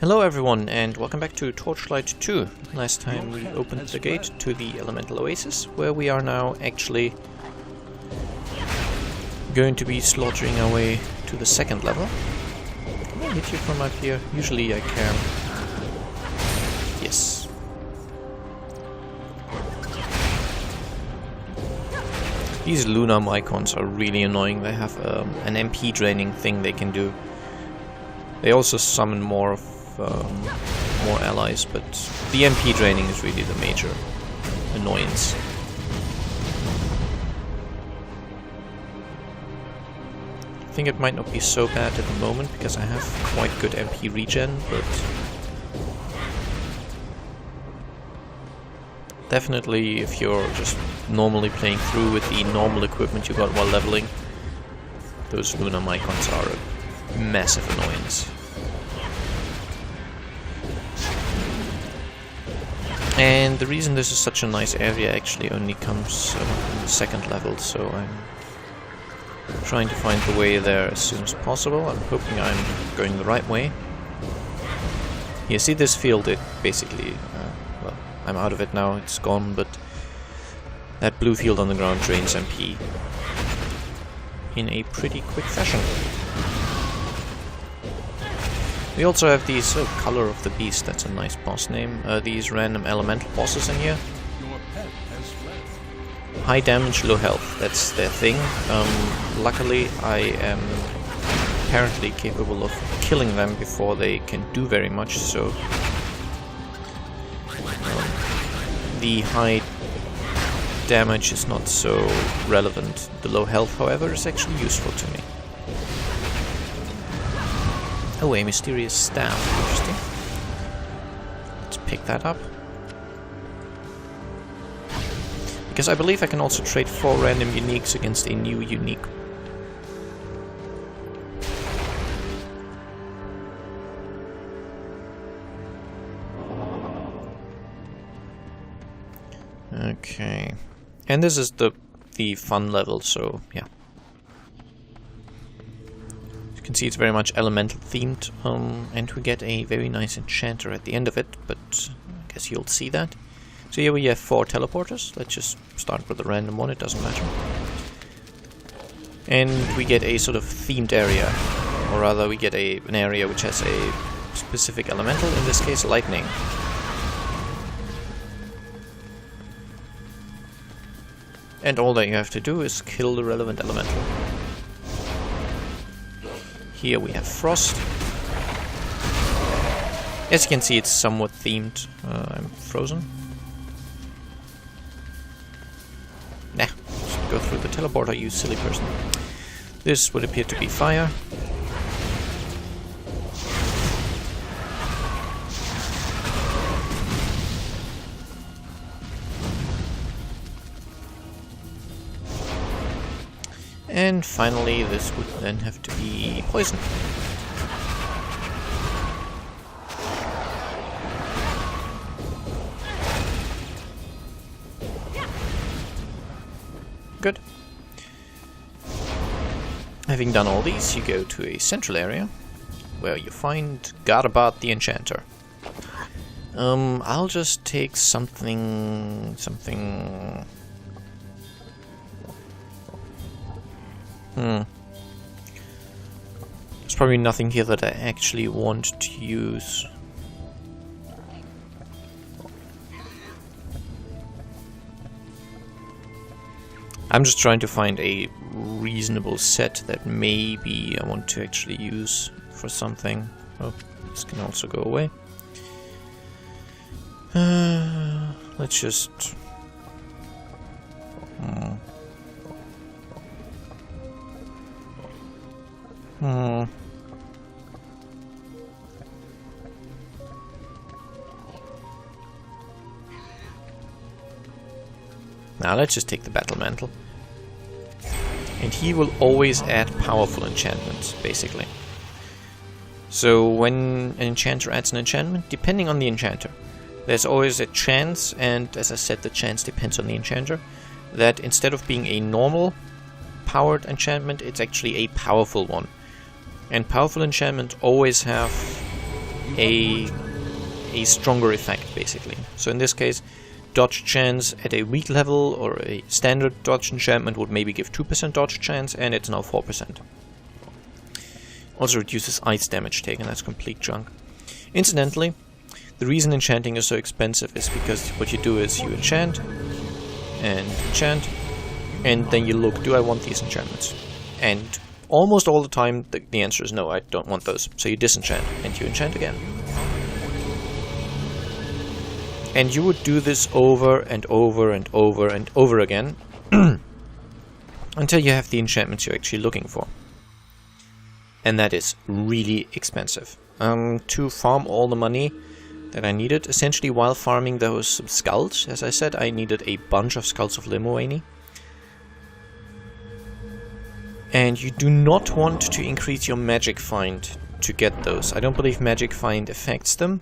Hello everyone and welcome back to Torchlight 2. Last time we opened the gate to the elemental Oasis, where we are now actually going to be slaughtering our way to the second level. Can I hit you from up here? Usually I can. Yes. These lunar mycons are really annoying. They have an MP draining thing they can do. They also summon more allies, but the MP draining is really the major annoyance. I think it might not be so bad at the moment because I have quite good MP regen, but definitely if you're just normally playing through with the normal equipment you got while leveling, those lunar mycons are a massive annoyance. And the reason this is such a nice area actually only comes in the second level, so I'm trying to find the way there as soon as possible. I'm hoping I'm going the right way. You see this field, it basically, well, I'm out of it now, it's gone, but that blue field on the ground drains MP in a pretty quick fashion. We also have these, Color of the Beast, that's a nice boss name, these random elemental bosses in here. High damage, low health, that's their thing. Luckily I am apparently capable of killing them before they can do very much, so the high damage is not so relevant. The low health, however, is actually useful to me. Oh, a mysterious staff. Interesting. Let's pick that up. Because I believe I can also trade 4 random uniques against a new unique. Okay. And this is the fun level, so yeah. You can see it's very much elemental themed, and we get a very nice enchanter at the end of it, but I guess you'll see that. So here we have 4 teleporters. Let's just start with a random one, it doesn't matter. And we get a sort of themed area, or rather we get an area which has a specific elemental, in this case lightning. And all that you have to do is kill the relevant elemental. Here we have frost. As you can see, it's somewhat themed. I'm frozen. Nah, just go through the teleporter, you silly person. This would appear to be fire. And finally, this would then have to be poison. Good. Having done all these, you go to a central area where you find Garbad the Enchanter. I'll just take something. There's probably nothing here that I actually want to use. I'm just trying to find a reasonable set that maybe I want to actually use for something. Oh, this can also go away. Let's just... Now let's just take the Battle Mantle. And he will always add powerful enchantments, basically. So when an enchanter adds an enchantment, depending on the enchanter, there's always a chance, and as I said, the chance depends on the enchanter, that instead of being a normal powered enchantment, it's actually a powerful one. And powerful enchantments always have a stronger effect, basically. So in this case, dodge chance at a weak level or a standard dodge enchantment would maybe give 2% dodge chance, and it's now 4%. Also reduces ice damage taken, that's complete junk. Incidentally, the reason enchanting is so expensive is because what you do is you enchant, and then you look, do I want these enchantments? And almost all the time the answer is no, I don't want those. So you disenchant, and you enchant again. And you would do this over and over and over and over again until you have the enchantments you're actually looking for. And that is really expensive. To farm all the money that I needed, essentially while farming those skulls, as I said, I needed a bunch of skulls of Limoani. And you do not want to increase your magic find to get those. I don't believe magic find affects them.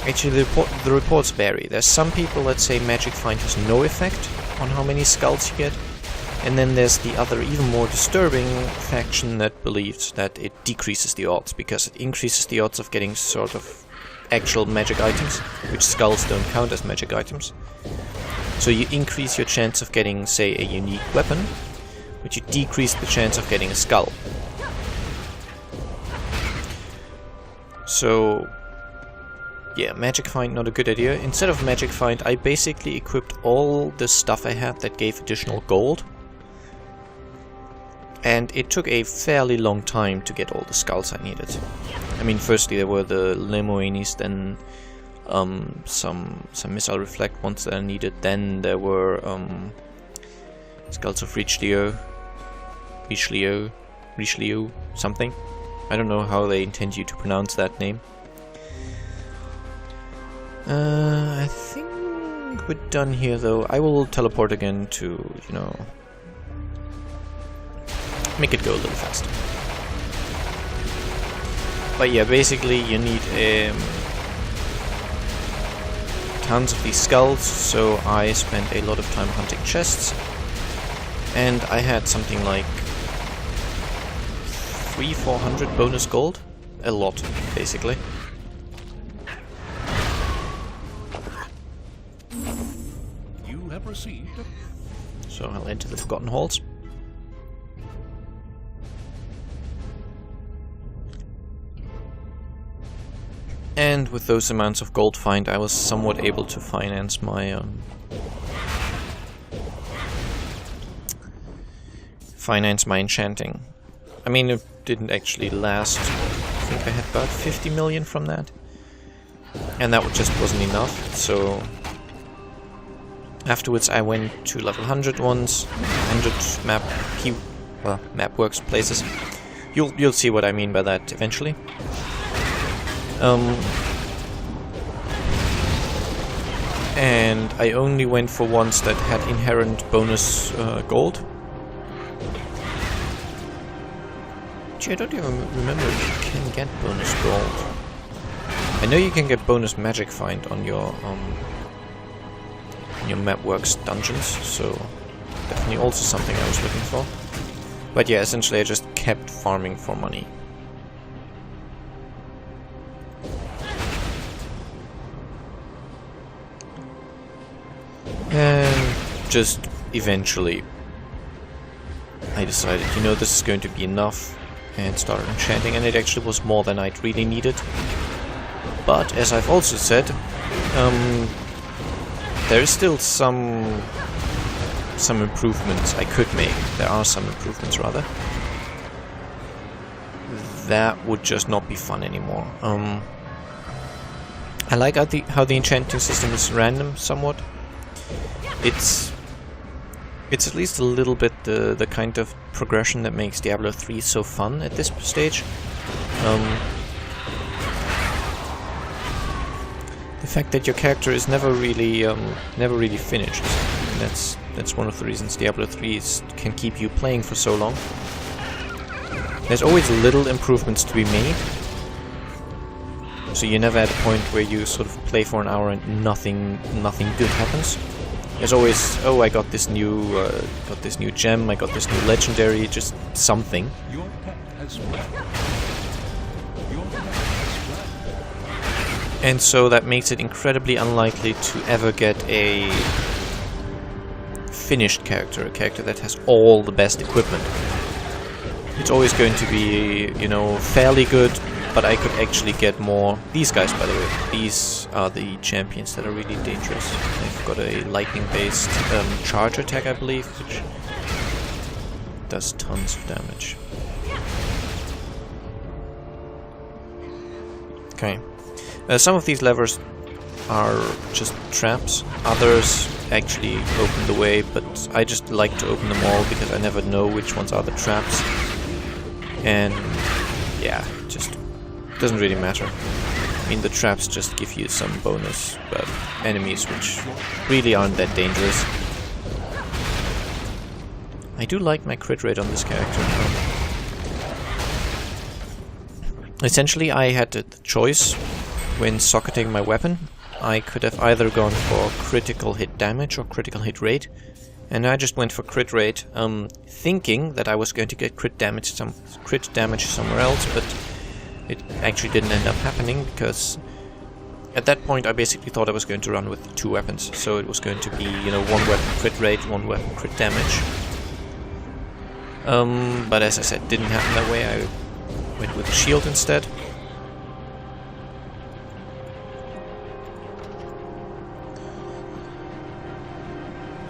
Actually, the reports vary. There's some people that say magic find has no effect on how many skulls you get. And then there's the other, even more disturbing faction that believes that it decreases the odds, because it increases the odds of getting sort of actual magic items, which skulls don't count as magic items. So you increase your chance of getting, say, a unique weapon, but you decrease the chance of getting a skull. So yeah, magic find not a good idea. Instead of magic find, I basically equipped all the stuff I had that gave additional gold. And it took a fairly long time to get all the skulls I needed. I mean, firstly there were the Limoanis, then some missile reflect ones that I needed. Then there were skulls of Richelieu, something. I don't know how they intend you to pronounce that name. I think we're done here though. I will teleport again to, you know, make it go a little faster. But yeah, basically you need tons of these skulls, so I spent a lot of time hunting chests. And I had something like 300-400 bonus gold. A lot, basically. Received. So I'll enter the Forgotten Halls. And with those amounts of gold find, I was somewhat able to finance my enchanting. I mean, it didn't actually last. I think I had about 50 million from that, and that just wasn't enough. So afterwards I went to level 100 once, 100 map works places. You'll see what I mean by that eventually. And I only went for ones that had inherent bonus gold. Gee, I don't even remember if you can get bonus gold. I know you can get bonus magic find on your Mapworks dungeons, so definitely also something I was looking for. But yeah, essentially I just kept farming for money. And just eventually I decided, you know, this is going to be enough, and started enchanting, and it actually was more than I'd really needed. But as I've also said, there is still some improvements I could make. There are some improvements, rather. That would just not be fun anymore. I like how the enchanting system is random, somewhat. It's at least a little bit the kind of progression that makes Diablo 3 so fun at this stage. The fact that your character is never really finished. And that's one of the reasons Diablo 3 can keep you playing for so long. There's always little improvements to be made, so you're never at a point where you sort of play for an hour and nothing good happens. There's always, oh, I got this new gem, I got this new legendary, just something. Your pet has fled. Your pet has fled. And so that makes it incredibly unlikely to ever get a finished character, a character that has all the best equipment. It's always going to be, you know, fairly good, but I could actually get more. These guys, by the way, these are the champions that are really dangerous. They've got a lightning-based charge attack, I believe, which does tons of damage. Okay. Some of these levers are just traps. Others actually open the way, but I just like to open them all because I never know which ones are the traps. And yeah, just doesn't really matter. I mean, the traps just give you some bonus enemies which really aren't that dangerous. I do like my crit rate on this character. Essentially, I had the choice when socketing my weapon. I could have either gone for critical hit damage or critical hit rate, and I just went for crit rate, thinking that I was going to get crit damage somewhere else, but it actually didn't end up happening, because at that point I basically thought I was going to run with 2 weapons. So it was going to be, you know, 1 weapon crit rate, 1 weapon crit damage. But as I said, didn't happen that way. I went with shield instead.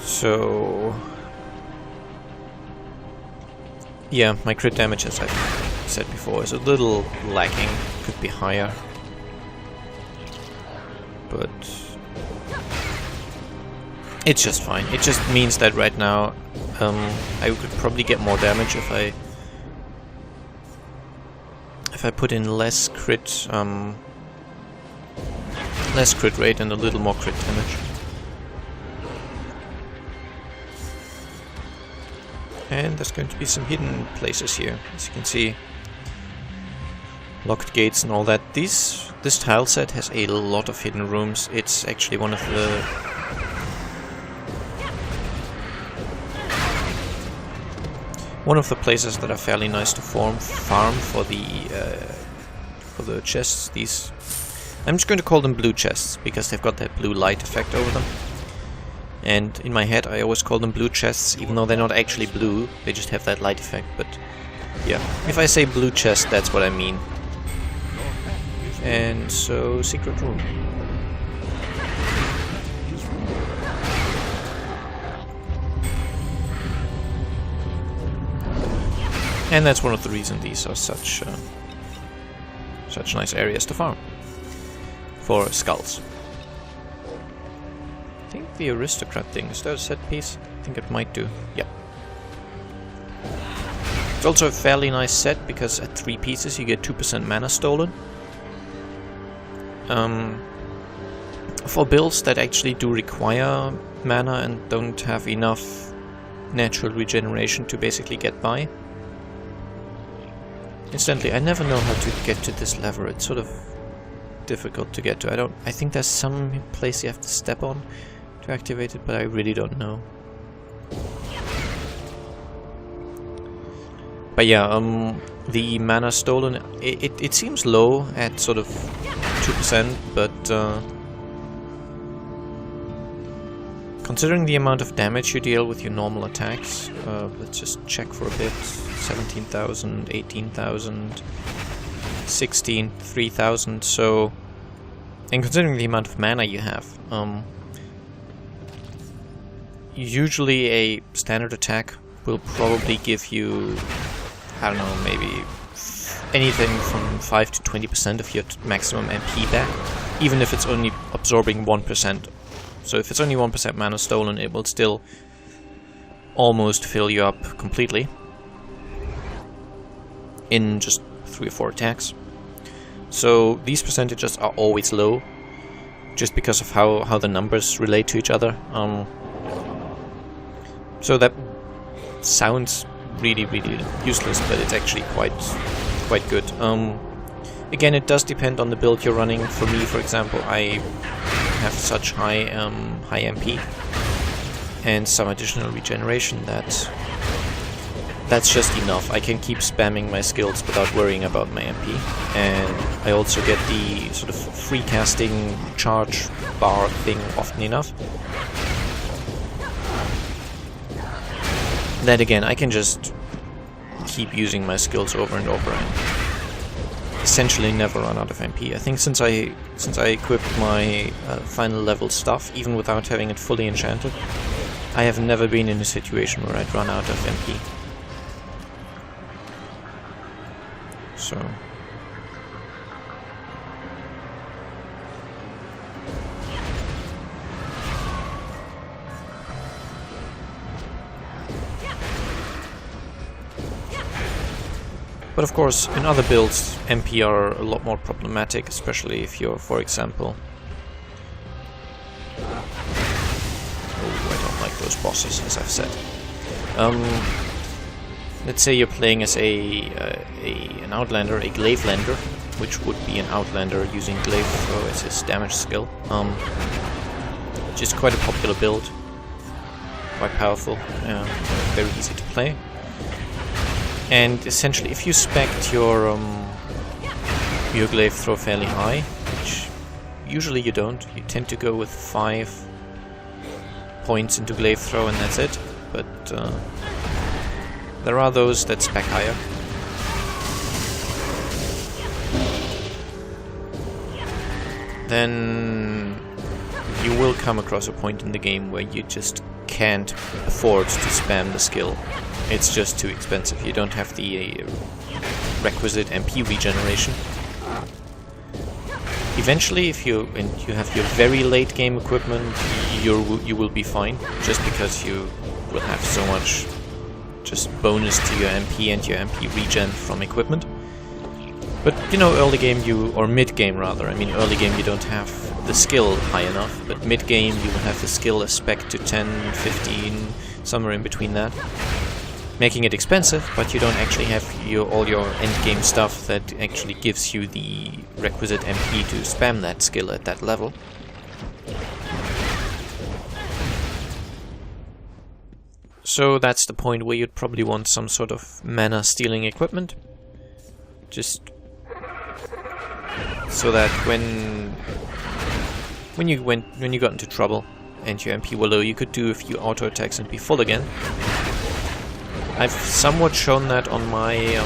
So yeah, my crit damage, as I said before, is a little lacking. Could be higher, but it's just fine. It just means that right now I could probably get more damage if I put in less crit rate and a little more crit damage. And there's going to be some hidden places here, as you can see. Locked gates and all that. This tile set has a lot of hidden rooms. It's actually one of the places that are fairly nice to farm for the chests. These, I'm just going to call them blue chests because they've got that blue light effect over them. And in my head I always call them blue chests, even though they're not actually blue, they just have that light effect. But yeah, if I say blue chest, that's what I mean. And so, secret room. And that's one of the reasons these are such nice areas to farm for skulls. I think the aristocrat thing, is that a set piece? I think it might do. Yep. It's also a fairly nice set because at 3 pieces you get 2% mana stolen. For builds that actually do require mana and don't have enough natural regeneration to basically get by. Incidentally, I never know how to get to this lever. It's sort of difficult to get to. I think there's some place you have to step on to activate it, but I really don't know. But yeah, the mana stolen, it seems low at sort of 2%, but considering the amount of damage you deal with your normal attacks, let's just check for a bit. 17,000, 18,000, 16, 3,000, so... And considering the amount of mana you have, usually a standard attack will probably give you, I don't know, maybe anything from 5 to 20% of your maximum MP back, even if it's only absorbing 1%. So if it's only 1% mana stolen, it will still almost fill you up completely in just 3 or 4 attacks. So these percentages are always low, just because of how the numbers relate to each other. So that sounds really, really useless, but it's actually quite good. Again, it does depend on the build you're running. For me, for example, I have such high MP and some additional regeneration, that's just enough. I can keep spamming my skills without worrying about my MP, and I also get the sort of free casting charge bar thing often enough. Then again, I can just keep using my skills over and over and essentially never run out of MP. I think since I equipped my final level stuff, even without having it fully enchanted, I have never been in a situation where I'd run out of MP. So... But of course, in other builds, MP are a lot more problematic, especially if you're, for example... Oh, I don't like those bosses, as I've said. Let's say you're playing as an Outlander, a Glavelander, which would be an Outlander using Glaive Throw as his damage skill. Which is quite a popular build. Quite powerful, very easy to play. And essentially, if you spect your Glaive Throw fairly high, which usually you don't, you tend to go with 5 points into Glaive Throw and that's it. But there are those that spec higher. Then you will come across a point in the game where you just can't afford to spam the skill. It's just too expensive. You don't have the requisite MP regeneration. Eventually, if you have your very late game equipment, you will be fine, just because you will have so much just bonus to your MP and your MP regen from equipment. But you know, early game or mid game rather. I mean, early game you don't have the skill high enough, but mid game you will have the skill a spec to 10, 15, somewhere in between that. Making it expensive, but you don't actually have all your end game stuff that actually gives you the requisite MP to spam that skill at that level. So that's the point where you'd probably want some sort of mana stealing equipment. Just so that when you got into trouble and your MP were low, you could do a few auto attacks and be full again. I've somewhat shown that on my,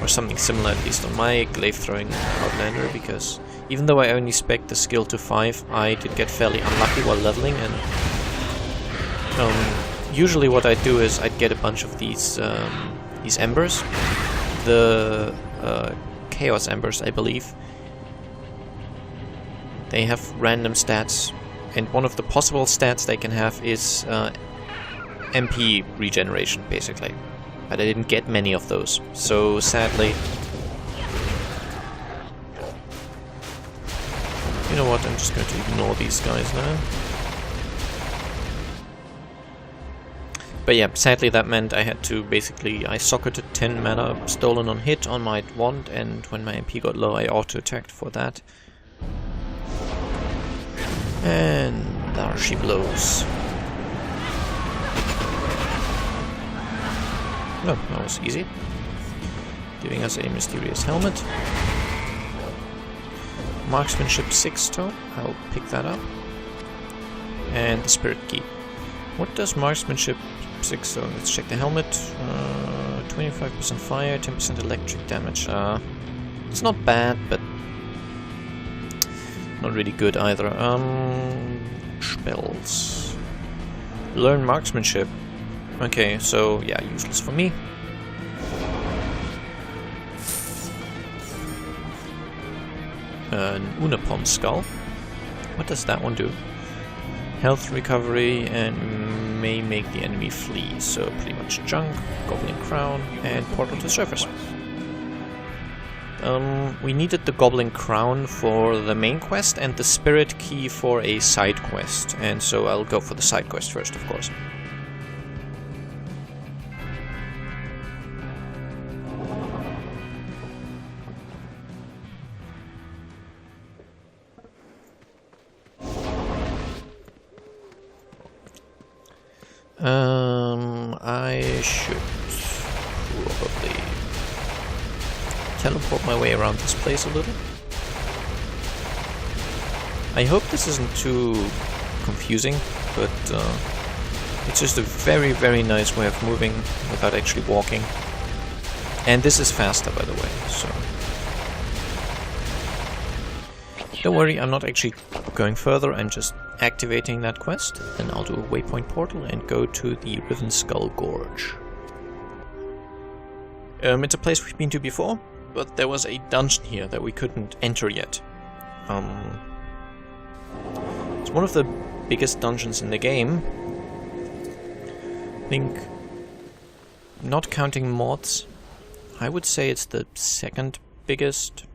or something similar at least, on my glaive throwing Outlander, because even though I only spec the skill to 5, I did get fairly unlucky while leveling, and usually what I'd do is I'd get a bunch of these embers, the Chaos Embers, I believe. They have random stats, and one of the possible stats they can have is MP regeneration, basically. But I didn't get many of those, so sadly... You know what, I'm just going to ignore these guys now. But yeah, sadly that meant I had to basically... I socketed 10 mana stolen on hit on my wand, and when my MP got low I auto-attacked for that. And there she blows. No, that was easy. Giving us a mysterious helmet. Marksmanship 6 tome. I'll pick that up. And the spirit key. What does marksmanship 6 tome? Let's check the helmet. 25% fire, 10% electric damage. It's not bad, but not really good either. Spells. Learn marksmanship. Okay, so yeah, useless for me. An Unapom skull. What does that one do? Health recovery and may make the enemy flee. So pretty much junk, goblin crown, and portal to surface. We needed the goblin crown for the main quest and the spirit key for a side quest, and so I'll go for the side quest first, of course. I should probably teleport my way around this place a little. I hope this isn't too confusing, but it's just a very, very nice way of moving without actually walking. And this is faster, by the way, so... Don't worry, I'm not actually going further, I'm just activating that quest. Then I'll do a waypoint portal and go to the Riven Skull Gorge. It's a place we've been to before, but there was a dungeon here that we couldn't enter yet. It's one of the biggest dungeons in the game. I think, not counting mods, I would say it's the second biggest.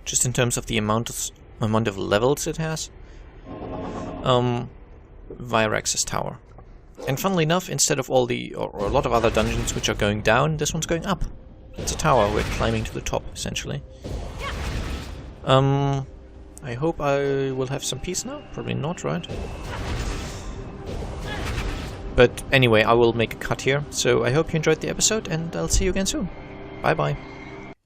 Just in terms of the amount of levels it has. Vyrax's Tower. And funnily enough, instead of all the, or a lot of other dungeons which are going down, this one's going up. It's a tower, we're climbing to the top, essentially. I hope I will have some peace now. Probably not, right? But anyway, I will make a cut here. So I hope you enjoyed the episode, and I'll see you again soon. Bye bye.